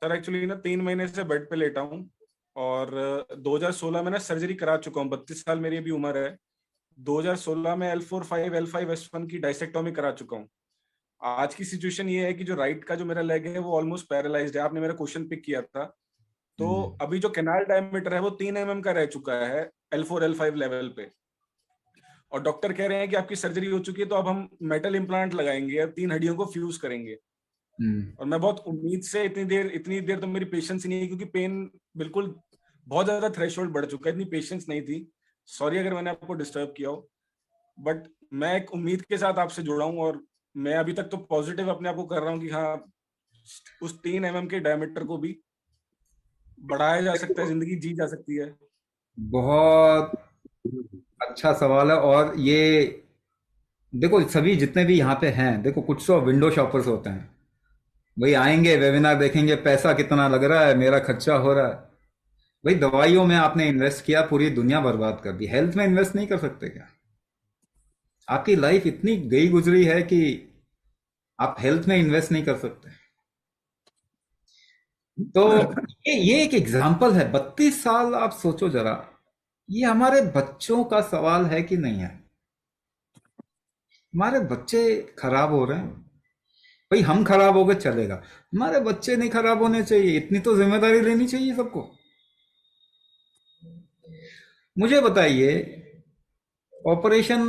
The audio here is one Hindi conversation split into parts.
सर एक्चुअली ना 3 महीने से बेड पे लेटा हूँ। और 2016 में ना सर्जरी करा चुका हूँ। 32 साल मेरी अभी उम्र है। 2016 में L4-5 L5S1 की डायसेक्टोमी करा चुका हूँ। आज की सिचुएशन ये है कि जो राइट का जो मेरा लेग है वो ऑलमोस्ट पैरालाइज्ड है। आपने मेरा क्वेश्चन पिक किया था। तो हम्म। अभी जो कैनाल डायमीटर है वो 3 mm का रह चुका है L4-L5 लेवल पे। और डॉक्टर कह रहे हैं कि आपकी सर्जरी हो चुकी है, तो अब हम मेटल इम्प्लांट लगाएंगे, अब 3 हड्डियों को फ्यूज करेंगे। हम्म। और मैं बहुत उम्मीद से इतनी देर तो मेरी पेशेंस ही नहीं है, क्योंकि पेन बिल्कुल बहुत ज्यादा थ्रेशोल्ड बढ़ चुका है। इतनी पेशेंस नहीं थी। सॉरी अगर मैंने आपको डिस्टर्ब किया हो। बट मैं एक उम्मीद के साथ आपसे जुड़ा हूँ, और मैं अभी तक तो पॉजिटिव अपने आप को कर रहा हूँ कि हाँ, उस 3 mm के डायमीटर को भी बढ़ाया जा सकता है, जिंदगी जी जा सकती है। बहुत अच्छा सवाल है। और ये देखो, सभी जितने भी यहाँ पे हैं, देखो कुछ तो विंडो शॉपर्स होते हैं। भाई आएंगे, वेबिनार देखेंगे, पैसा कितना लग रहा है, मेरा खर्चा हो रहा है। भाई दवाइयों में आपने इन्वेस्ट किया, पूरी दुनिया बर्बाद कर दी। हेल्थ में इन्वेस्ट नहीं कर सकते क्या? आपकी लाइफ इतनी गई गुजरी है कि आप हेल्थ में इन्वेस्ट नहीं कर सकते? तो ये एक एग्जाम्पल है। 32 साल, आप सोचो जरा, ये हमारे बच्चों का सवाल है कि नहीं है? हमारे बच्चे खराब हो रहे हैं। भाई हम खराब हो गए चलेगा, हमारे बच्चे नहीं खराब होने चाहिए। इतनी तो जिम्मेदारी लेनी चाहिए सबको। मुझे बताइए, ऑपरेशन,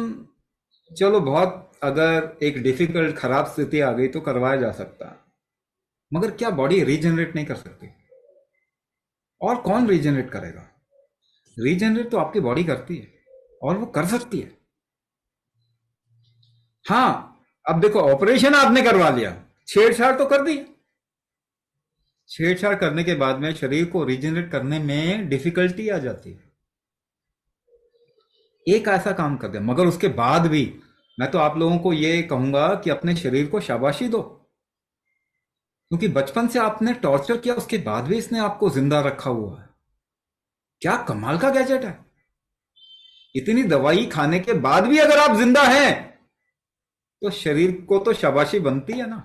चलो बहुत, अगर एक डिफिकल्ट खराब स्थिति आ गई तो करवाया जा सकता है, मगर क्या बॉडी रीजनरेट नहीं कर सकती? और कौन रीजनरेट करेगा? रीजनरेट तो आपकी बॉडी करती है, और वो कर सकती है। हाँ, अब देखो, ऑपरेशन आपने करवा लिया, छेड़छाड़ तो कर दी। छेड़छाड़ करने के बाद में शरीर को रीजनरेट करने में डिफिकल्टी आ जाती है। एक ऐसा काम कर दे, मगर उसके बाद भी मैं तो आप लोगों को ये कहूंगा कि अपने शरीर को शाबाशी दो, क्योंकि बचपन से आपने टॉर्चर किया, उसके बाद भी इसने आपको जिंदा रखा हुआ है। क्या कमाल का गैजेट है! इतनी दवाई खाने के बाद भी अगर आप जिंदा हैं, तो शरीर को तो शाबाशी बनती है ना।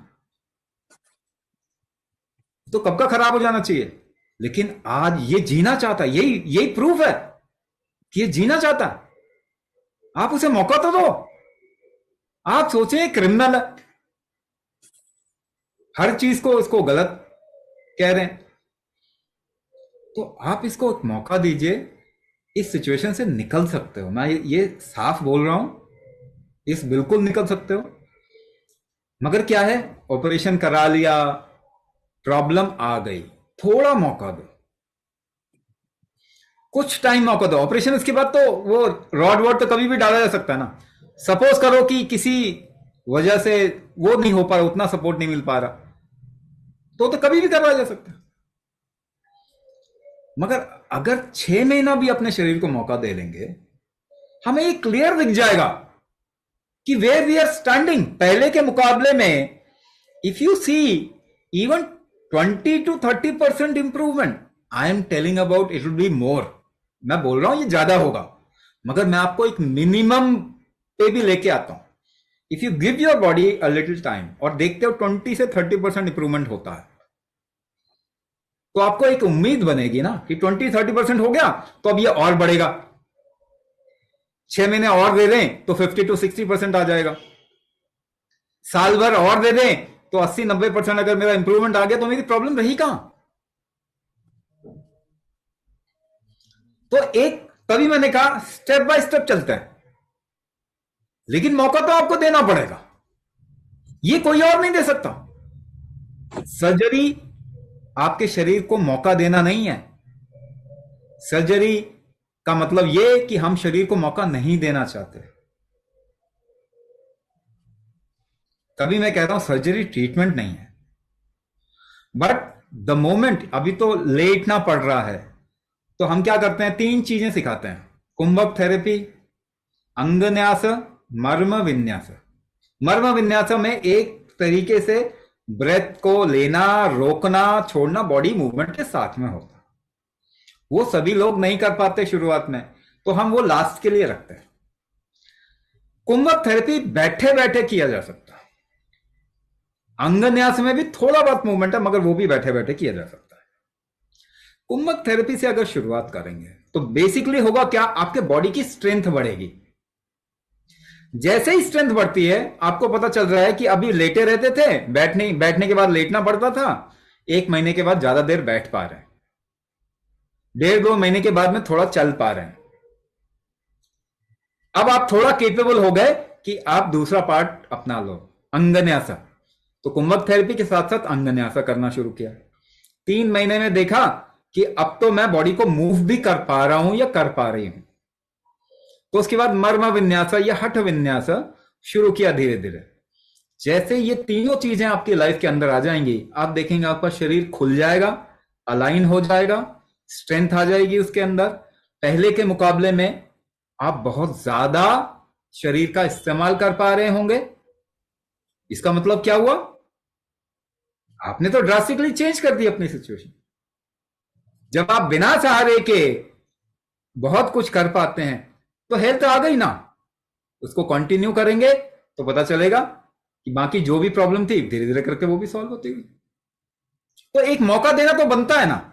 तो कब का खराब हो जाना चाहिए। लेकिन आज ये जीना चाहता है, यही यही प्रूफ है कि ये जीना चाहता है। आप उसे मौका तो दो। आप सोचे क्रिमिनल है, हर चीज को उसको गलत कह रहे हैं, तो आप इसको एक मौका दीजिए। इस सिचुएशन से निकल सकते हो, मैं ये साफ बोल रहा हूं। इस बिल्कुल निकल सकते हो। मगर क्या है, ऑपरेशन करा लिया, प्रॉब्लम आ गई, थोड़ा मौका दो, कुछ टाइम मौका दो। ऑपरेशन उसके बाद तो वो रॉड वॉड तो कभी भी डाला जा सकता है ना। सपोज करो कि किसी वजह से वो नहीं हो पा रहा, उतना सपोर्ट नहीं मिल पा रहा, तो कभी भी करवाया जा सकता है। मगर अगर 6 महीना भी अपने शरीर को मौका दे लेंगे, हमें ये क्लियर दिख जाएगा कि वेयर वी आर स्टैंडिंग पहले के मुकाबले में। If you see even 20 to 30% improvement, I am telling about it will be more. मैं बोल रहा हूं ये ज्यादा होगा, मगर मैं आपको एक मिनिमम पे भी लेके आता हूं। If you give your body a little time और देखते हो 20 से 30% इंप्रूवमेंट होता है, तो आपको एक उम्मीद बनेगी ना कि 20-30% हो गया, तो अब ये और बढ़ेगा। 6 महीने और दे दें तो 50 to 60% आ जाएगा। साल भर और दे दें तो 80-90% अगर मेरा इंप्रूवमेंट आ गया, तो मेरी प्रॉब्लम रही कहां? तो एक, तभी मैंने कहा स्टेप बाय स्टेप चलते हैं, लेकिन मौका तो आपको देना पड़ेगा। ये कोई और नहीं दे सकता। सर्जरी आपके शरीर को मौका देना नहीं है। सर्जरी का मतलब यह कि हम शरीर को मौका नहीं देना चाहते। तभी मैं कहता हूं सर्जरी ट्रीटमेंट नहीं है। बट द मोमेंट, अभी तो लेटना पड़ रहा है, तो हम क्या करते हैं, 3 चीजें सिखाते हैं: कुंभक थेरेपी, अंगन्यास, मर्म विन्यास। मर्म विन्यास में एक तरीके से ब्रेथ को लेना, रोकना, छोड़ना बॉडी मूवमेंट के साथ में होता है। वो सभी लोग नहीं कर पाते शुरुआत में, तो हम वो लास्ट के लिए रखते हैं। कुंभक थेरेपी बैठे बैठे किया जा सकता है। अंगन्यास में भी थोड़ा बहुत मूवमेंट है, मगर वो भी बैठे बैठे किया जा सकता है। कुंभक थेरेपी से अगर शुरुआत करेंगे तो बेसिकली होगा क्या, आपके बॉडी की स्ट्रेंथ बढ़ेगी। जैसे ही स्ट्रेंथ बढ़ती है, आपको पता चल रहा है कि अभी लेटे रहते थे, बैठने बैठने के बाद लेटना पड़ता था, 1 महीने के बाद ज्यादा देर बैठ पा रहे हैं, 1.5-2 महीने के बाद में थोड़ा चल पा रहे हैं। अब आप थोड़ा केपेबल हो गए कि आप दूसरा पार्ट अपना लो, अंगन्यासा। तो कुंभक थेरेपी के साथ साथ अंगन्यासा करना शुरू किया। 3 महीने में देखा कि अब तो मैं बॉडी को मूव भी कर पा रहा हूं या कर पा रही हूं। तो उसके बाद मर्म विन्यास या हठ विन्यास शुरू किया धीरे धीरे। जैसे ये तीनों चीजें आपकी लाइफ के अंदर आ जाएंगी, आप देखेंगे आपका शरीर खुल जाएगा, अलाइन हो जाएगा, स्ट्रेंथ आ जाएगी उसके अंदर। पहले के मुकाबले में आप बहुत ज्यादा शरीर का इस्तेमाल कर पा रहे होंगे। इसका मतलब क्या हुआ, आपने तो ड्रास्टिकली चेंज कर दी अपनी सिचुएशन। जब आप बिना सहारे के बहुत कुछ कर पाते हैं तो हेल्थ आ गई ना, उसको कंटिन्यू करेंगे तो पता चलेगा कि बाकी जो भी प्रॉब्लम थी धीरे धीरे करके वो भी सॉल्व होती गई। तो एक मौका देना तो बनता है ना।